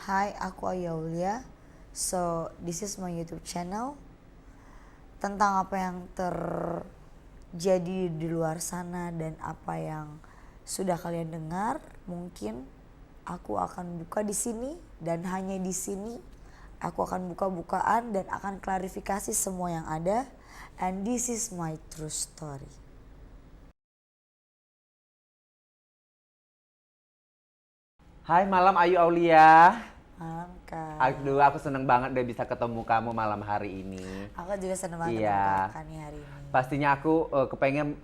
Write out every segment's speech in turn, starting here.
Hi, aku Ayaulia. So, this is my YouTube channel tentang apa yang terjadi di luar sana dan apa yang sudah kalian dengar. Mungkin aku akan buka di sini dan hanya di sini aku akan buka-bukaan dan akan klarifikasi semua yang ada. And this is my true story. Hai malam Ayu Aulia. Malam Kak. Aduh, aku seneng banget deh bisa ketemu kamu malam hari ini. Aku juga senang banget Iya. ketemu Kakak nih hari ini. Pastinya aku kepengen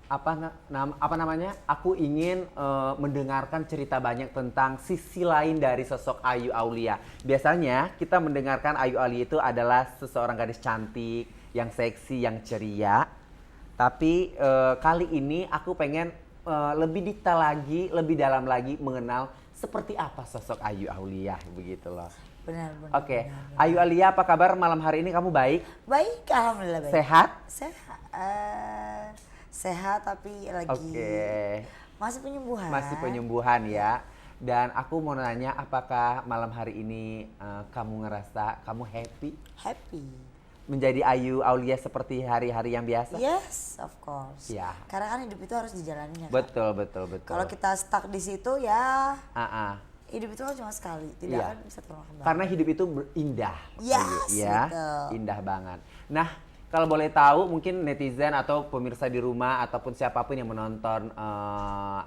apa namanya? Aku ingin mendengarkan cerita banyak tentang sisi lain dari sosok Ayu Aulia. Biasanya kita mendengarkan Ayu Aulia itu adalah seseorang gadis cantik, yang seksi, yang ceria. Tapi kali ini aku pengen lebih detail lagi, lebih dalam lagi mengenal seperti apa sosok Ayu Aulia begitu loh. Benar. Oke, Ayu Aulia apa kabar malam hari ini? Kamu baik? Baik, alhamdulillah baik. Sehat? Sehat tapi lagi Oke. masih penyembuhan. Masih penyembuhan ya. Dan aku mau nanya apakah malam hari ini kamu ngerasa kamu happy? Happy. Menjadi Ayu Aulia seperti hari-hari yang biasa? Yes, of course. Ya. Karena kan hidup itu harus dijalani ya. Kak? Betul. Kalau kita stuck di situ ya Ah. hidup itu kan cuma sekali, tidak Iya. akan bisa terulang kembali. Karena hidup itu indah. Yes, ya, betul. indah banget. Nah, kalau boleh tahu mungkin netizen atau pemirsa di rumah ataupun siapapun yang menonton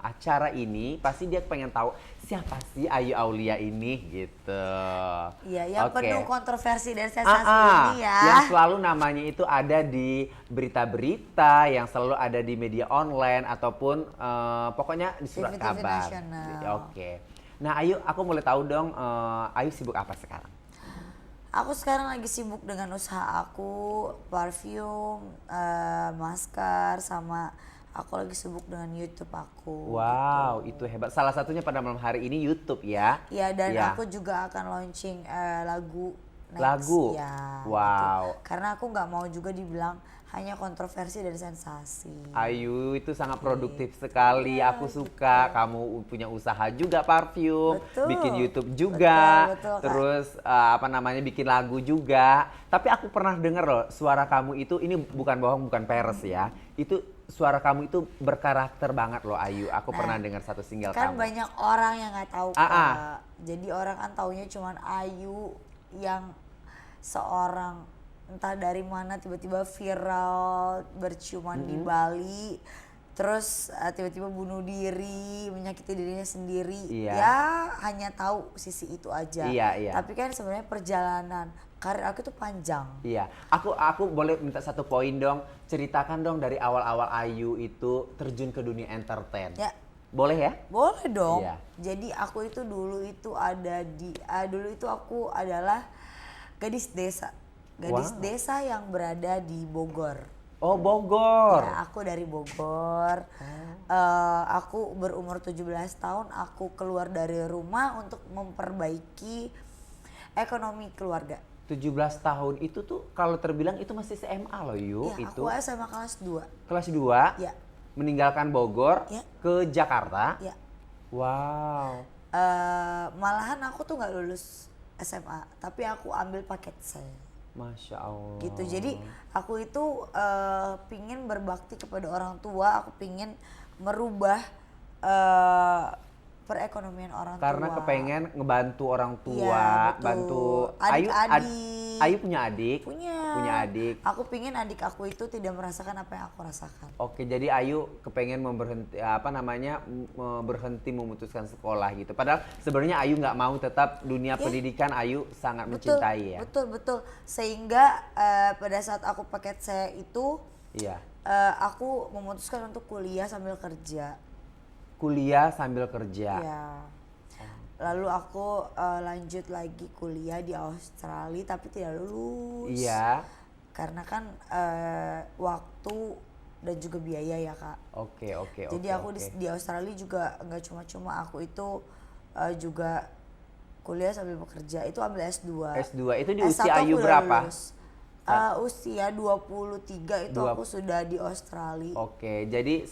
acara ini pasti dia pengen tahu siapa sih Ayu Aulia ini gitu. Iya, yang Oke. penuh kontroversi dan sensasi ini ya. Yang selalu namanya itu ada di berita-berita, yang selalu ada di media online ataupun pokoknya di surat TV kabar. nasional. Oke. Nah, Ayu, aku boleh tahu dong, Ayu sibuk apa sekarang? Aku sekarang lagi sibuk dengan usaha aku, parfum, masker, sama aku lagi sibuk dengan YouTube aku. Wow, gitu. itu hebat. Salah satunya pada malam hari ini YouTube ya. Ya, dan Ya. aku juga akan launching lagu next. Lagu? Ya, Wow. gitu. Karena aku nggak mau juga dibilang hanya kontroversi dan sensasi. Ayu itu sangat produktif sekali. Aku suka kamu punya usaha juga parfum, Betul. bikin YouTube juga, Betul, Kak. terus bikin lagu juga. Tapi aku pernah dengar loh suara kamu itu, ini bukan bohong, bukan peres ya. Itu suara kamu itu berkarakter banget loh Ayu. Aku pernah dengar satu single Kan kamu. banyak orang yang nggak tahu Kak. Jadi orang kan taunya cuman Ayu yang seorang entah dari mana tiba-tiba viral berciuman di Bali, terus tiba-tiba bunuh diri, menyakiti dirinya sendiri. Iya. Ya hanya tahu sisi itu aja. Iya. Tapi kan sebenarnya perjalanan karir aku tuh panjang. Iya, aku boleh minta satu poin dong. Ceritakan dong dari awal-awal Ayu itu terjun ke dunia entertain. Ya. Boleh ya? Boleh dong. Iya. Jadi aku itu dulu itu ada di dulu itu aku adalah gadis desa. Gadis Wow. desa yang berada di Bogor. Oh, Bogor. Ya, aku dari Bogor. Aku berumur 17 tahun, aku keluar dari rumah untuk memperbaiki ekonomi keluarga. 17 tahun itu tuh kalau terbilang itu masih SMA loh Yu. Ya, Itu aku SMA kelas 2. kelas 2 Ya. meninggalkan Bogor Ya. ke Jakarta. Ya. Wow. Malahan aku tuh nggak lulus SMA, tapi aku ambil paket C. Masya Allah. Gitu. Jadi aku itu pingin berbakti kepada orang tua, aku pingin merubah perekonomian orang tua. Karena kepengen ngebantu orang tua, Iya, betul. bantu Adik-adik. Ayu punya adik? Punya adik. Aku pingin adik aku itu tidak merasakan apa yang aku rasakan. Oke, jadi Ayu kepengen berhenti memutuskan sekolah gitu. Padahal sebenarnya Ayu nggak mau, tetap dunia pendidikan Ayu sangat mencintai ya. Betul. Sehingga pada saat aku paket C itu, Iya. aku memutuskan untuk kuliah sambil kerja. Kuliah sambil kerja. Iya. Lalu aku lanjut lagi kuliah di Australia tapi tidak lulus. Iya. Karena kan waktu dan juga biaya ya Kak. Oke. Jadi aku di Australia juga nggak cuma-cuma aku itu juga kuliah sambil bekerja. Itu ambil S2. S2 itu di S1 usia Ayu aku udah berapa? lulus. Usia 23 itu aku sudah di Australia. Oke, jadi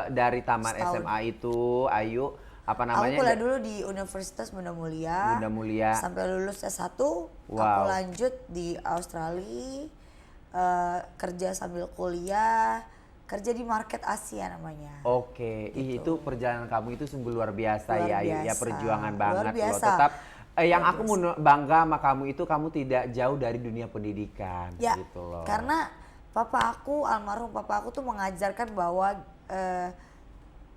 dari taman Setahun. SMA itu Ayu apa Aku namanya? kuliah dulu di Universitas Bunda Mulia. Bunda Mulia. Sampai lulus S1, aku Wow. lanjut di Australia, kerja sambil kuliah, kerja di market Asia namanya. Oke, ih itu perjalanan kamu itu sungguh luar biasa Luar ya, Ayu. Ya biasa. perjuangan Luar banget loh. biasa. Tetap yang Luar aku mau bangga sama kamu itu kamu tidak jauh dari dunia pendidikan Ya, gitu loh. karena papa aku, almarhum papa aku tuh mengajarkan bahwa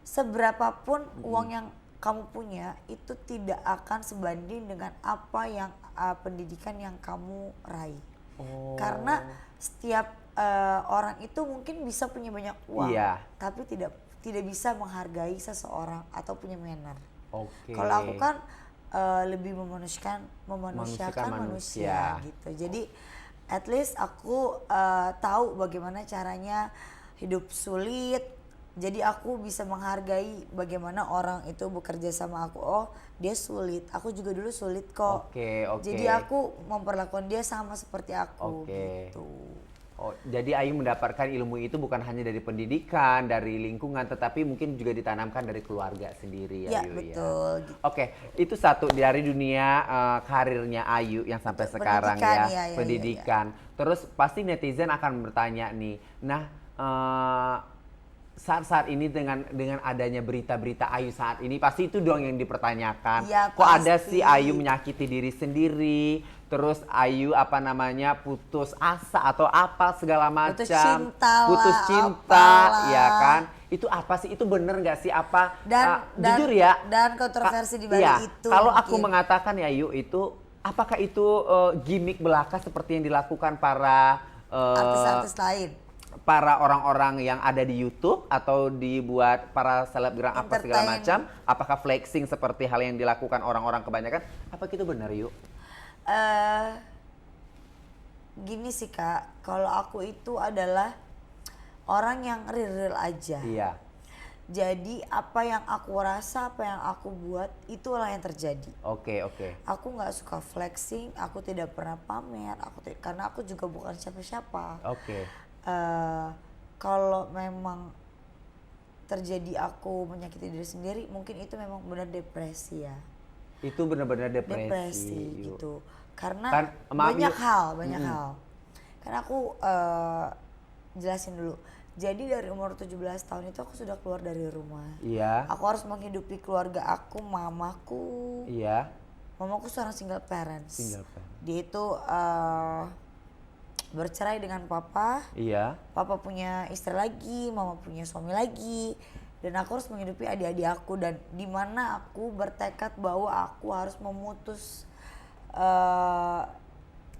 seberapapun uang yang kamu punya itu tidak akan sebanding dengan apa yang pendidikan yang kamu raih. Oh. Karena setiap orang itu mungkin bisa punya banyak uang, Iya. tapi tidak bisa menghargai seseorang atau punya manner. Oke. Kalau aku kan lebih memanusiakan manusia gitu. Jadi at least aku tahu bagaimana caranya hidup sulit. Jadi aku bisa menghargai bagaimana orang itu bekerja sama aku. Oh, dia sulit. Aku juga dulu sulit kok. Oke. Jadi aku memperlakukan dia sama seperti aku Oke. gitu. Oh, jadi Ayu mendapatkan ilmu itu bukan hanya dari pendidikan, dari lingkungan, tetapi mungkin juga ditanamkan dari keluarga sendiri Ya, Ayu betul. ya. Oke, itu satu dari dunia karirnya Ayu yang sampai sekarang Pendidikan, ya, ya, pendidikan. Terus pasti netizen akan bertanya nih, nah saat-saat ini dengan adanya berita-berita Ayu saat ini pasti itu dong yang dipertanyakan. Ya, Kok ada pasti. sih Ayu menyakiti diri sendiri, terus Ayu apa namanya putus asa atau apa segala macam. Putus cinta, apalah. ya kan? Itu apa sih? Itu bener nggak sih apa? Dan Jujur ya. dan kontroversi di balik Iya, itu. kalau aku mungkin. mengatakan ya Ayu itu, apakah itu gimmick belaka seperti yang dilakukan para Artis-artis lain. para orang-orang yang ada di YouTube atau dibuat para selebgram apa segala Entertain. macam, apakah flexing seperti hal yang dilakukan orang-orang kebanyakan? Apa itu benar yuk? Gini sih Kak, kalau aku itu adalah orang yang real aja. Iya. Jadi apa yang aku rasa, apa yang aku buat, itulah yang terjadi. Oke. Aku nggak suka flexing, aku tidak pernah pamer, karena aku juga bukan siapa-siapa. Oke. Kalau memang terjadi aku menyakiti diri sendiri, mungkin itu memang benar depresi ya. Itu benar-benar depresi. Depresi Yuk. gitu. Karena Kan, maaf, banyak Yu. hal. Karena aku jelasin dulu. Jadi dari umur 17 tahun itu aku sudah keluar dari rumah. Iya. Aku harus menghidupi keluarga aku, mamaku. Iya. Mamaku seorang single parents. Single parent. Dia itu bercerai dengan papa. Iya. Papa punya istri lagi, mama punya suami lagi. Dan aku harus menghidupi adik-adik aku, dan di mana aku bertekad bahwa aku harus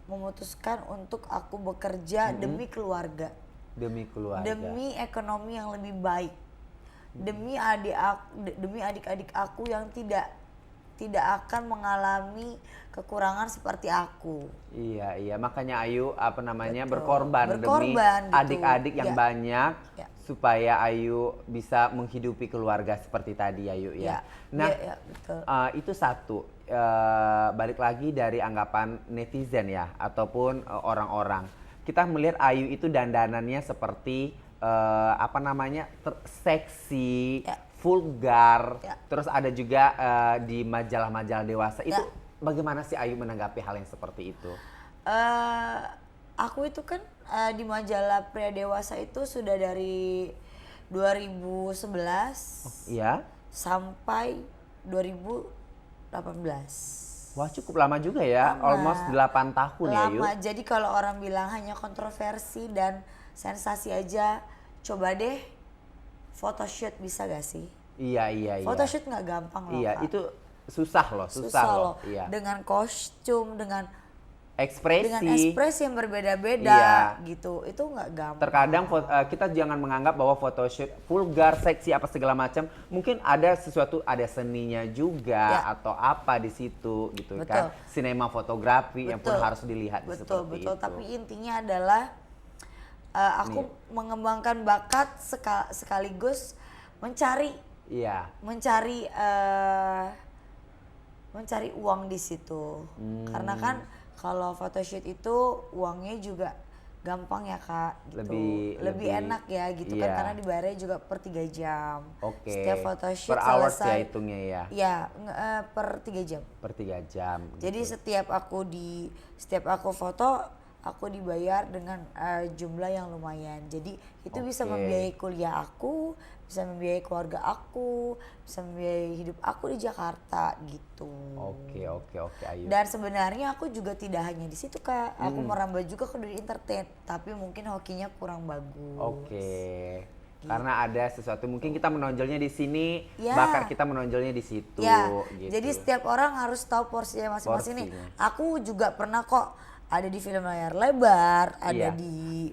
memutuskan untuk aku bekerja demi keluarga. Demi keluarga. Demi ekonomi yang lebih baik. Demi adik-adik aku yang tidak akan mengalami kekurangan seperti aku. Iya. Makanya Ayu apa namanya Betul. berkorban demi Berkorban gitu. adik-adik yang Ya. banyak Ya. supaya Ayu bisa menghidupi keluarga seperti tadi Ayu ya. Nah, ya, betul. itu satu. Balik lagi dari anggapan netizen ya ataupun orang-orang. Kita melihat Ayu itu dandanannya seperti apa namanya seksi, Ya. vulgar. Ya. Terus ada juga di majalah-majalah dewasa. Itu Ya. bagaimana sih Ayu menanggapi hal yang seperti itu? Aku itu kan di majalah pria dewasa itu sudah dari 2011 Iya. sampai 2018. Wah cukup lama juga ya, Lama. almost 8 tahun ya Yu. Lama, jadi kalau orang bilang hanya kontroversi dan sensasi aja, coba deh photoshoot, bisa gak sih? Iya. Photoshoot nggak gampang loh Iya, Kak. itu susah loh. Iya. Dengan kostum, dengan Ekspresi. ekspresi yang berbeda-beda Iya. gitu, itu nggak gampang. Terkadang kita jangan menganggap bahwa photoshoot vulgar, seksi apa segala macam. Mungkin ada sesuatu, ada seninya juga Ya. atau apa di situ gitu Betul. kan. Sinema fotografi yang pun Betul. harus dilihat Betul, seperti betul. itu. Tapi intinya adalah aku mengembangkan bakat sekaligus mencari Iya. mencari uang di situ. Karena kan kalau photoshoot itu uangnya juga gampang ya Kak gitu. Lebih Enak ya gitu kan iya. karena dibayarnya juga per 3 jam. Oke. Setiap photoshoot Per hours ya selesai. hitungnya ya. Ya, per 3 jam. Per 3 jam. Jadi gitu. setiap aku foto, aku dibayar dengan jumlah yang lumayan. Jadi itu bisa Oke. membiayai kuliah aku, bisa membiayai keluarga aku, bisa membiayai hidup aku di Jakarta gitu. Oke Ayu. Dan sebenarnya aku juga tidak hanya di situ Kak. Aku merambah juga ke dunia entertain, tapi mungkin hokinya kurang bagus. Oke. Karena ada sesuatu mungkin kita menonjolnya di sini, Ya. bahkan kita menonjolnya di situ Ya, gitu. jadi setiap orang harus tahu porsinya masing-masing nih. Porsinya. Aku juga pernah kok ada di film layar lebar, ada Iya. di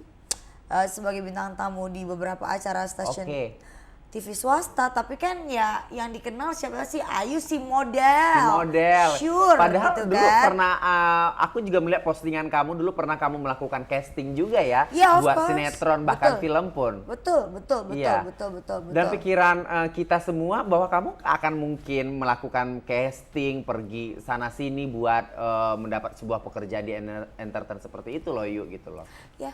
sebagai bintang tamu di beberapa acara stasiun Oke. TV swasta, tapi kan ya yang dikenal siapa sih? Ayu si model. Model. Sure, Padahal gitu dulu kan. pernah aku juga melihat postingan kamu dulu pernah kamu melakukan casting juga ya, Iya, of buat course. sinetron bahkan Betul. film pun. Betul. Iya. Dan pikiran kita semua bahwa kamu akan mungkin melakukan casting, pergi sana sini buat mendapat sebuah pekerjaan di entertain seperti itu loh yuk gitu loh. Ya,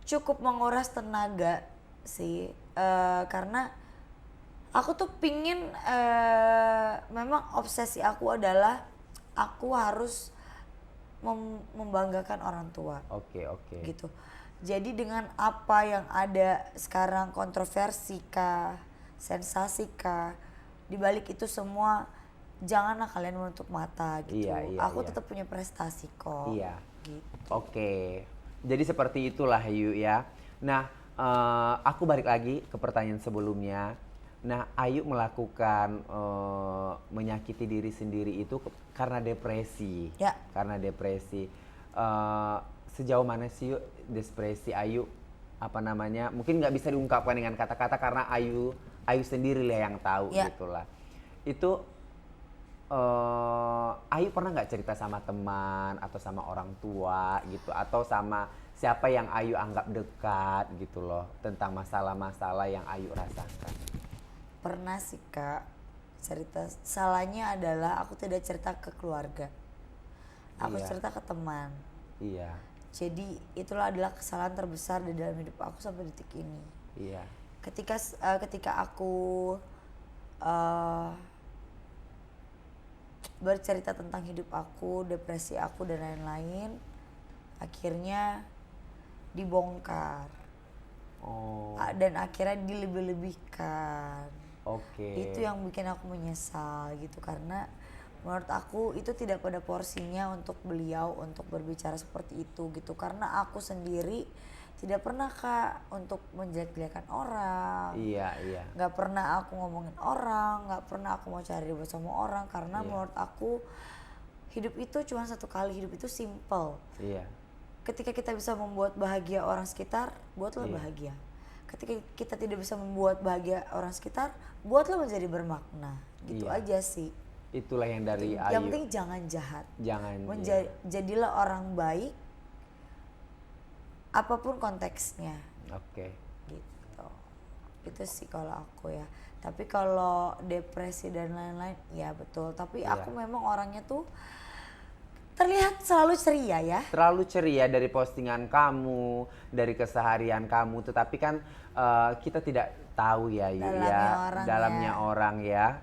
cukup menguras tenaga sih, karena aku tuh pingin, memang obsesi aku adalah aku harus membanggakan orang tua. Oke. Gitu. Jadi dengan apa yang ada sekarang, kontroversi kah, sensasi kah, dibalik itu semua janganlah kalian menutup mata gitu. Iya, Aku iya. tetap punya prestasi kok. Iya. Gitu. Oke. Jadi seperti itulah Ayu ya. Nah, aku balik lagi ke pertanyaan sebelumnya. Nah, Ayu melakukan menyakiti diri sendiri itu karena depresi. Ya. Karena depresi. Sejauh mana sih yuk depresi Ayu? Apa namanya? Mungkin nggak bisa diungkapkan dengan kata-kata karena Ayu sendiri lah yang tahu Ya. gitulah. Itu Ayu pernah nggak cerita sama teman atau sama orang tua gitu atau sama siapa yang Ayu anggap dekat gitu loh tentang masalah-masalah yang Ayu rasakan? Pernah sih Kak, cerita. Salahnya adalah aku tidak cerita ke keluarga. Aku Iya. cerita ke teman. Iya, Jadi itulah adalah kesalahan terbesar di dalam hidup aku sampai detik ini. iya, Ketika aku bercerita tentang hidup aku, depresi aku dan lain-lain, akhirnya dibongkar. oh, Dan akhirnya dilebih-lebihkan. oke, Itu yang bikin aku menyesal gitu, karena menurut aku itu tidak pada porsinya untuk beliau untuk berbicara seperti itu gitu, karena aku sendiri tidak pernah Kak untuk menjelek-jelekan orang. iya, Nggak pernah aku ngomongin orang, nggak pernah aku mau cari ribut sama orang, karena Iya. menurut aku hidup itu cuma satu kali, hidup itu simple. iya, Ketika kita bisa membuat bahagia orang sekitar, buatlah Iya. bahagia. Ketika kita tidak bisa membuat bahagia orang sekitar, buatlah menjadi bermakna. Gitu Iya. aja sih. itulah yang dari Yang Ayu. penting jangan jahat. Jangan. Iya. Jadilah orang baik, apapun konteksnya. Oke. Gitu. Itu sih kalau aku ya. Tapi kalau depresi dan lain-lain, ya betul. Tapi Iya. aku memang orangnya tuh terlihat selalu ceria ya. Terlalu ceria dari postingan kamu, dari keseharian kamu, tetapi kan kita tidak tahu ya, Yu, dalamnya orang ya,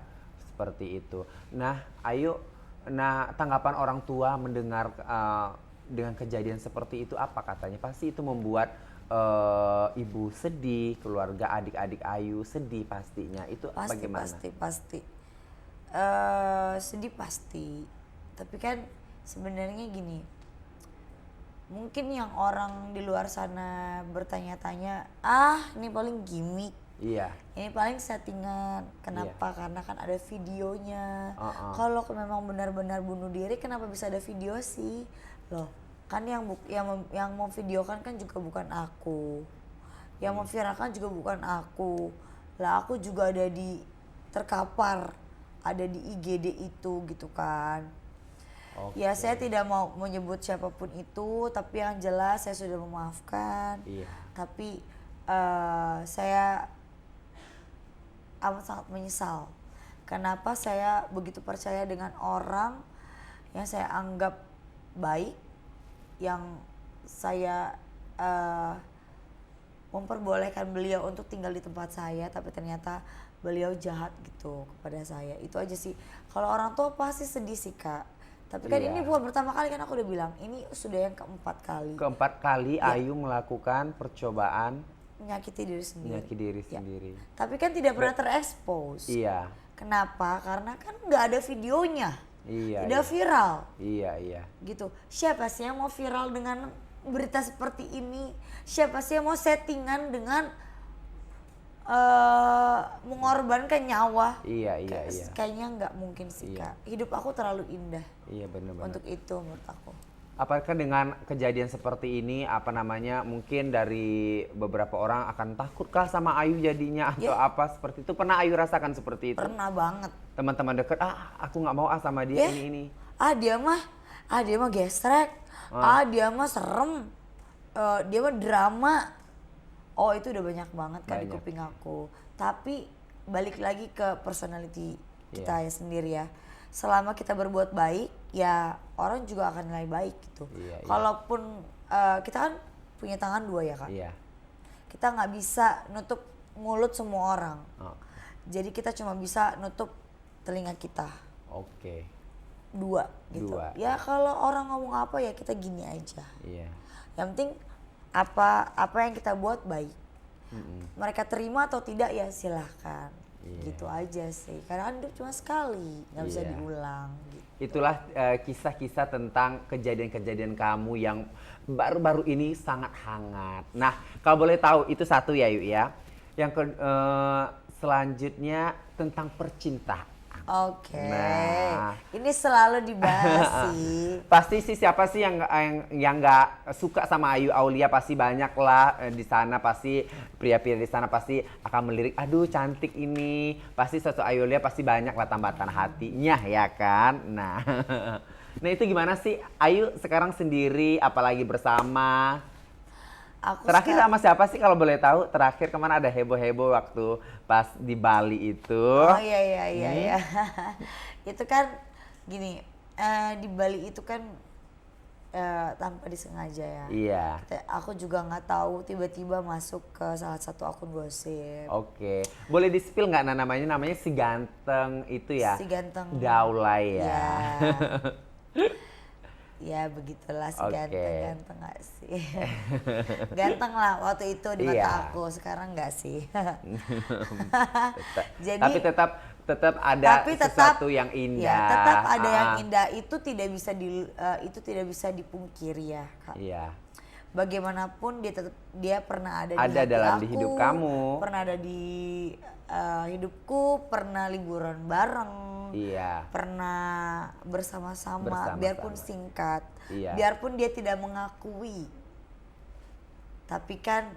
seperti itu. Nah, Ayu, tanggapan orang tua mendengar dengan kejadian seperti itu apa katanya? Pasti itu membuat ibu sedih, keluarga adik-adik Ayu sedih pastinya. Itu bagaimana? Pasti. Sedih pasti. Tapi kan sebenarnya gini, mungkin yang orang di luar sana bertanya-tanya, ini paling gimmick, Iya. ini paling settingan. Kenapa? Karena kan ada videonya. Kalau memang benar-benar bunuh diri, kenapa bisa ada video sih? Loh, kan yang mau videokan kan juga bukan aku, yang mau viralkan juga bukan aku. Lah aku juga ada terkapar, ada di IGD itu gitu kan. Ya saya tidak mau menyebut siapapun itu, tapi yang jelas saya sudah memaafkan. Iya. Tapi saya amat sangat menyesal. Kenapa saya begitu percaya dengan orang yang saya anggap baik, yang saya memperbolehkan beliau untuk tinggal di tempat saya, tapi ternyata beliau jahat gitu kepada saya. Itu aja sih. Kalau orang tua pasti sedih sih Kak. Tapi kan Iya. ini bukan pertama kali, kan aku udah bilang. Ini sudah yang keempat kali. Keempat kali Ya. Ayu melakukan percobaan Menyakiti diri sendiri. menyakiti diri Ya. sendiri. Tapi kan tidak pernah terekspos. Iya. Kenapa? Karena kan nggak ada videonya. Iya. Tidak viral. Iya, iya. Gitu. Siapa sih yang mau viral dengan berita seperti ini? Siapa sih yang mau settingan dengan mengorbankan nyawa? Iya, iya, iya. Kayaknya nggak mungkin sih Iya. Kak. Hidup aku terlalu indah Iya, benar-benar. untuk itu menurut aku. Apakah dengan kejadian seperti ini, apa namanya, mungkin dari beberapa orang akan takutkah sama Ayu jadinya atau Ya. apa seperti itu? Pernah Ayu rasakan seperti itu? Pernah banget. Teman-teman dekat, aku nggak mau sama dia Ya. ini. Dia mah gesrek. Dia mah serem. Dia mah drama. Oh, itu udah banyak banget kan di Banyak. kuping aku. Tapi balik lagi ke personality kita ya sendiri ya. Selama kita berbuat baik, ya orang juga akan nilai baik gitu. Iya, iya. Kalaupun kita kan punya tangan dua ya Kak. Iya. Kita nggak bisa nutup mulut semua orang. Oh, Jadi kita cuma bisa nutup telinga kita. Oke. Dua gitu. Dua. Ya kalau orang ngomong apa ya kita gini aja. Iya. Yang penting apa yang kita buat baik. Mereka terima atau tidak ya silahkan. Iya. Gitu aja sih. Karena hidup cuma sekali, nggak bisa Iya. diulang. Gitu. Itulah kisah-kisah tentang kejadian-kejadian kamu yang baru-baru ini sangat hangat. Nah, kalau boleh tahu itu satu ya Yu ya. Yang selanjutnya tentang percintaan. Oke. Nah. Ini selalu dibahas sih. Pasti sih siapa sih yang nggak suka sama Ayu Aulia, pasti banyak lah di sana, pasti pria-pria di sana pasti akan melirik, aduh cantik ini, pasti sosok Ayu Aulia pasti banyak lah tambatan hatinya ya kan. Nah, nah itu gimana sih Ayu sekarang sendiri, apalagi bersama? Aku Terakhir sekarang- sama siapa sih kalau boleh tahu? Terakhir kemana ada heboh-heboh waktu pas di Bali itu? Oh iya. Itu kan gini, di Bali itu kan tanpa disengaja ya. Iya. Aku juga nggak tahu, tiba-tiba masuk ke salah satu akun gosip. Oke, boleh di-spill nggak namanya? Namanya si ganteng itu ya? Si ganteng. Daulay ya. Ya begitulah si Oke. ganteng nggak sih? Ganteng lah waktu itu di mata Iya. aku, sekarang nggak sih. Jadi Tapi tetap ada tapi sesuatu yang indah. Ya, tetap ada yang Ah, indah, itu tidak bisa dipungkiri ya Kak. Iya. Bagaimanapun dia pernah ada di Ada hati dalam aku, di hidup kamu. pernah ada di hidupku, pernah liburan bareng, Iya. pernah bersama-sama, Bersama-sama. biarpun singkat, Iya. biarpun dia tidak mengakui, tapi kan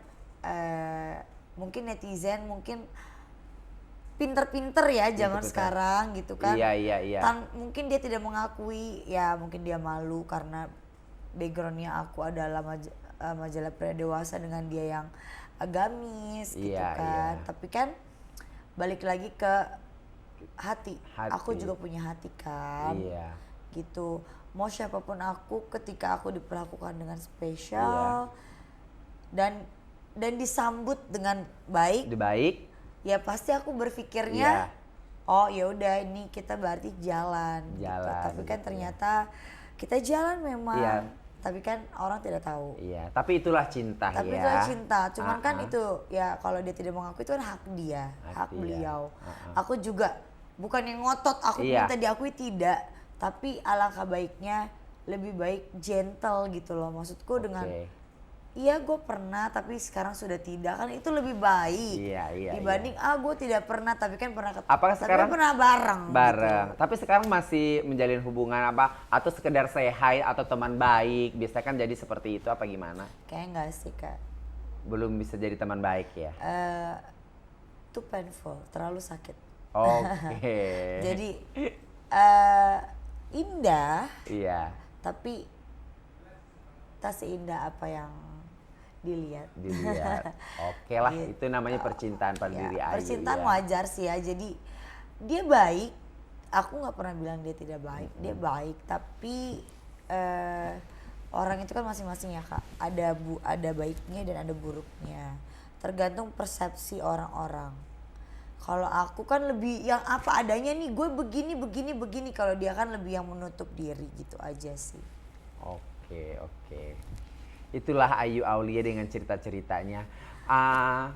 mungkin netizen mungkin pinter-pinter ya zaman Pinter-pinter. sekarang gitu kan. Iya. Mungkin dia tidak mengakui, ya mungkin dia malu karena backgroundnya aku adalah majalah pria dewasa dengan dia yang agamis gitu Iya, kan. iya. Tapi kan balik lagi ke hati. Hati. Aku juga punya hati kan. Iya. Gitu. Mau siapapun aku, ketika aku diperlakukan dengan spesial dan disambut dengan baik, Baik. ya pasti aku Iya. berpikirnya oh ya udah ini kita berarti jalan gitu. Jalan, Tapi kan gitu ya. ternyata kita jalan memang, Iya. tapi kan orang tidak tahu. Iya. Tapi itulah cinta Tapi ya. itu cinta, cuman kan Ah, itu ya kalau dia tidak mengakui itu kan hak dia, Hak hak dia. beliau. Aku juga bukan yang ngotot, aku Iya. minta diakui tidak, tapi alangkah baiknya lebih baik gentle gitu loh. Maksudku dengan Oke. iya gue pernah tapi sekarang sudah tidak, kan itu lebih baik Iya, dibanding gue tidak pernah tapi kan pernah Apakah tapi sekarang kan pernah bareng gitu. Tapi sekarang masih menjalin hubungan apa? Atau sekedar say hi atau teman baik? Biasanya kan jadi seperti itu apa gimana? Kayaknya enggak sih Kak. Belum bisa jadi teman baik ya? Too painful, terlalu sakit. Oke. Jadi indah Iya, tapi tak seindah apa yang dilihat. dilihat. Oke lah, Gitu. itu namanya percintaan pada Ya, diri Ayu. percintaan ya. wajar sih ya. Jadi dia baik, aku nggak pernah bilang dia tidak baik. Dia baik, tapi orang itu kan masing-masing ya Kak, ada baiknya dan ada buruknya, tergantung persepsi orang-orang. Kalau aku kan lebih yang apa adanya nih, gue begini begini begini, kalau dia kan lebih yang menutup diri gitu aja sih. Oke, oke. Itulah Ayu Aulia dengan cerita-ceritanya. Ah,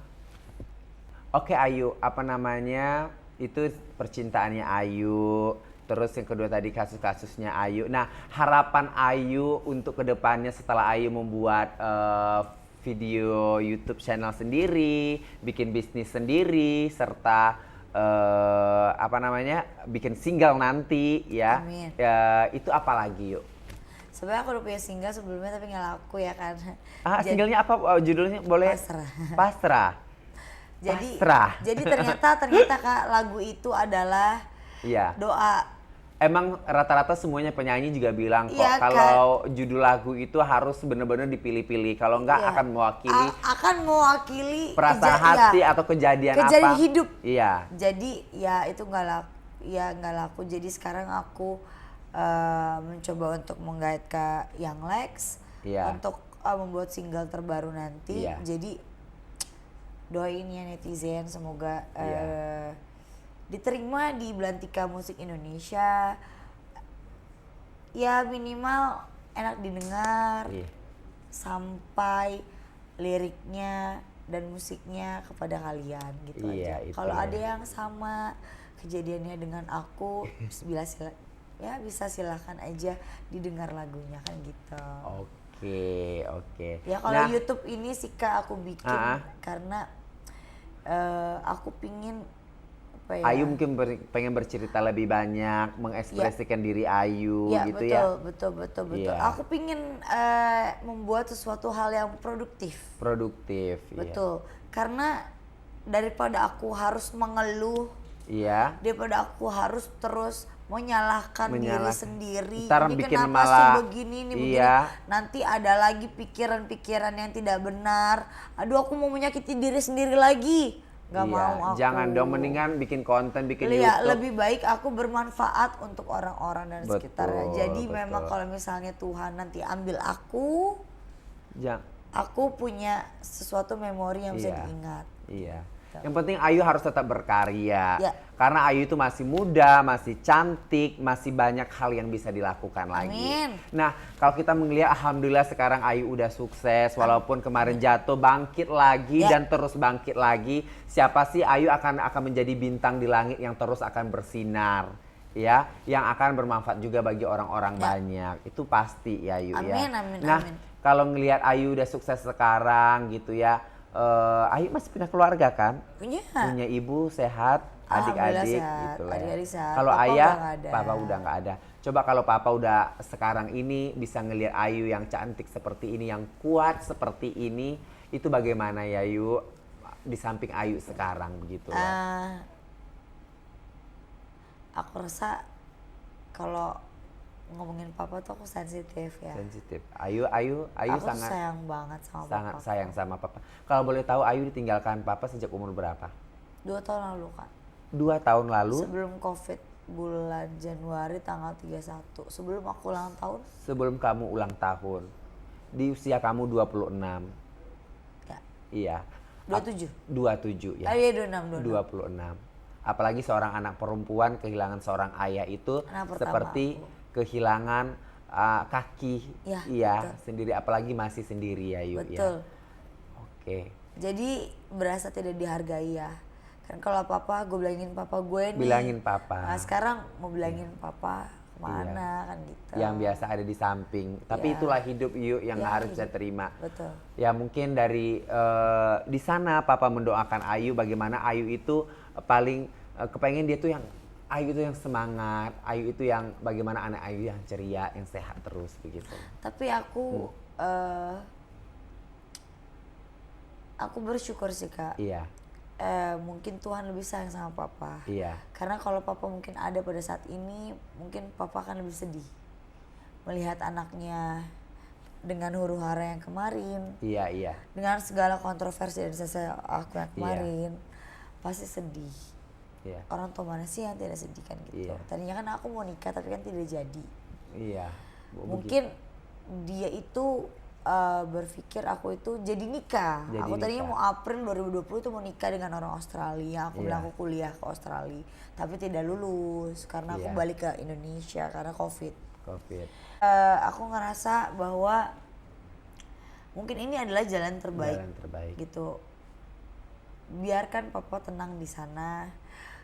oke Ayu, apa namanya? Itu percintaannya Ayu. Terus yang kedua tadi kasus-kasusnya Ayu. Nah, harapan Ayu untuk kedepannya setelah Ayu membuat video YouTube channel sendiri, bikin bisnis sendiri, serta apa namanya, bikin single nanti ya. Amin. Itu apa lagi yuk? Sebenarnya aku udah punya single sebelumnya tapi nggak laku ya kan. Singlenya apa? Judulnya boleh? Pasrah. Pasrah. Jadi Pasrah. jadi ternyata Kak, lagu itu adalah Iya. doa. Emang rata-rata semuanya penyanyi juga bilang kok Iya, kalau judul lagu itu harus benar-benar dipilih-pilih. Kalau enggak Iya. akan mewakili akan mewakili perasaan hati ya, atau kejadian kejadian apa. hidup. Iya. Jadi ya itu nggak laku, ya nggak laku. Jadi sekarang aku mencoba untuk menggait ke Young Lex Iya. untuk membuat single terbaru nanti. Iya. Jadi doain ya netizen, semoga Iya. diterima di Belantika Musik Indonesia. Ya minimal enak didengar, Iya. sampai liriknya dan musiknya kepada kalian gitu Iya, aja. itu Kalau ya. ada yang sama kejadiannya dengan aku, bisa silahkan aja didengar lagunya kan gitu. Oke, oke. Ya kalau YouTube ini sih Kak aku bikin karena aku pingin apa ya? Ayu mungkin pengen bercerita lebih banyak, mengekspresikan diri Ayu Ya, gitu betul. Iya. Aku pingin membuat sesuatu hal yang produktif. Produktif. Betul. Karena daripada aku harus mengeluh, Iya. daripada aku harus terus menyalahkan diri sendiri. Ntar Ini bikin kenapa malah sih begini, ini begini. iya. Nanti ada lagi pikiran-pikiran yang tidak benar. Aduh, aku mau menyakiti diri sendiri lagi. Gak Iya, mau aku. jangan dong, mendingan bikin konten, bikin Iya, YouTube. lebih baik aku bermanfaat untuk orang-orang dan Betul, sekitarnya. Jadi betul. memang kalau misalnya Tuhan nanti ambil aku punya sesuatu memori yang bisa Iya. diingat. Iya. Yang penting Ayu harus tetap berkarya. Ya. Karena Ayu itu masih muda, masih cantik, masih banyak hal yang bisa dilakukan lagi. Amin. Nah, kalau kita melihat alhamdulillah sekarang Ayu udah sukses, walaupun kemarin jatuh, bangkit lagi dan terus bangkit lagi. Siapa sih Ayu akan menjadi bintang di langit yang terus akan bersinar, ya, yang akan bermanfaat juga bagi orang-orang banyak. Itu pasti ya Ayu ya. Amin. Nah, kalau ngelihat Ayu udah sukses sekarang gitu ya, Ayu masih punya keluarga kan? Punya ibu sehat, adik-adik gitu lah. Adik-adik sehat. Kalau Papa ayah, udah nggak ada. papa udah nggak ada. Coba kalau papa udah sekarang ini bisa ngelihat Ayu yang cantik seperti ini, yang kuat seperti ini, itu bagaimana ya Ayu di samping Ayu sekarang begitu loh. Aku rasa kalau ngomongin papa tuh aku sensitif ya. Sensitif. Ayu Aku sangat sayang banget sama sangat papa. sayang sama papa. Kalau boleh tahu Ayu ditinggalkan papa sejak umur berapa? 2 tahun lalu Kak. 2 tahun lalu. Sebelum COVID bulan Januari tanggal 31. Sebelum aku ulang tahun. Sebelum kamu ulang tahun. Di usia kamu 26. Ya. Iya. 27. 27 ya. Iya 26. 26. Apalagi seorang anak perempuan kehilangan seorang ayah itu seperti kehilangan kaki. Ya, iya, betul. sendiri, apalagi masih sendiri ya Yu. Betul. Ya. Oke. Jadi berasa tidak dihargai ya. Kan kalau papa gue bilangin papa gue nih. Bilangin papa. Nah, sekarang mau bilangin papa kemana kan gitu. Yang biasa ada di samping. Tapi itulah hidup Yu yang harus kita terima. Betul. Ya mungkin dari di sana papa mendoakan Ayu bagaimana Ayu itu paling kepengen dia tuh yang Ayu itu yang semangat, Ayu itu yang bagaimana anak Ayu yang ceria, yang sehat terus begitu. Tapi aku bersyukur sih Kak. Iya. Mungkin Tuhan lebih sayang sama papa. Iya. Karena kalau papa mungkin ada pada saat ini, mungkin papa akan lebih sedih melihat anaknya dengan huru hara yang kemarin. Iya. Dengan segala kontroversi dan saya aku yang kemarin, pasti sedih. Iya. Orang tua mana sih yang tidak sedih kan gitu. Iya. Tadinya kan aku mau nikah tapi kan tidak jadi. Iya. Mungkin dia itu berpikir aku itu jadi nikah. Jadi Aku tadinya nikah. mau April 2020 itu mau nikah dengan orang Australia. Aku Iya. bilang aku kuliah ke Australia, tapi tidak lulus karena aku Iya. balik ke Indonesia karena COVID. COVID. Aku ngerasa bahwa mungkin ini adalah jalan terbaik, Jalan terbaik. gitu. Biarkan papa tenang di sana.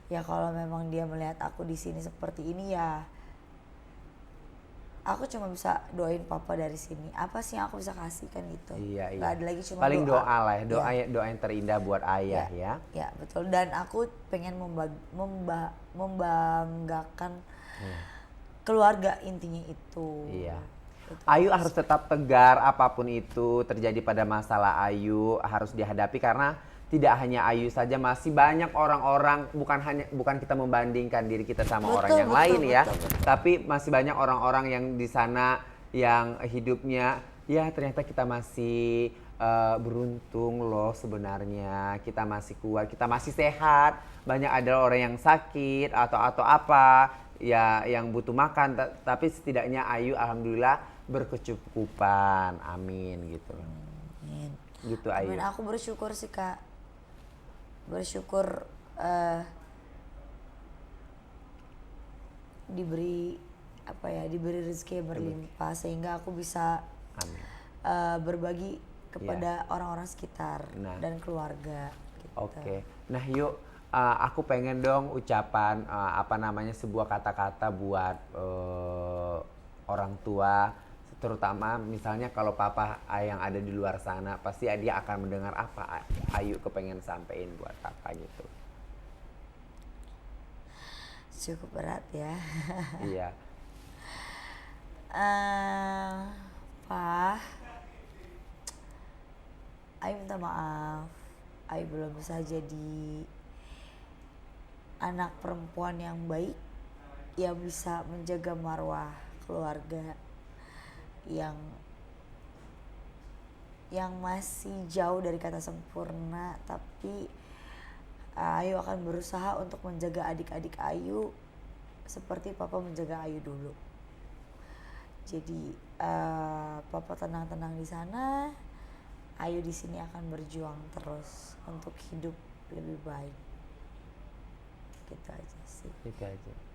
Ya kalau memang dia melihat aku di sini seperti ini, ya aku cuma bisa doain papa dari sini. Apa sih yang aku bisa kasih kan gitu. Iya, iya. Gak ada lagi, cuma Paling doa lah ya, Ya. doa yang terindah buat ayah ya. Ya betul, dan aku pengen membanggakan keluarga, intinya itu. Iya. Itu. Ayu harus tetap tegar, apapun itu terjadi pada masalah Ayu harus dihadapi, karena tidak hanya Ayu saja, masih banyak orang-orang, bukan kita membandingkan diri kita sama orang yang lain ya, tapi masih banyak orang-orang yang di sana yang hidupnya ya ternyata kita masih beruntung loh sebenarnya, kita masih kuat, kita masih sehat. Banyak adalah orang yang sakit atau apa ya, yang butuh makan, tapi setidaknya Ayu alhamdulillah berkecukupan, amin gitu. Amin. Gitu Ayu. Amin. Aku bersyukur sih Kak, bersyukur diberi diberi rezeki yang berlimpah sehingga aku bisa Amin. berbagi kepada orang-orang sekitar dan keluarga gitu. Oke. Nah yuk, aku pengen dong ucapan sebuah kata-kata buat orang tua, terutama misalnya kalau papa yang ada di luar sana, pasti dia akan mendengar apa Ayu kepengen sampein buat papa gitu. Cukup berat ya. Iya. Pak, Ayu minta maaf. Ayu belum bisa jadi anak perempuan yang baik, yang bisa menjaga marwah keluarga, yang masih jauh dari kata sempurna, tapi Ayu akan berusaha untuk menjaga adik-adik Ayu seperti papa menjaga Ayu dulu. Jadi papa tenang-tenang di sana, Ayu di sini akan berjuang terus untuk hidup lebih baik. Gitu aja sih. Itu aja.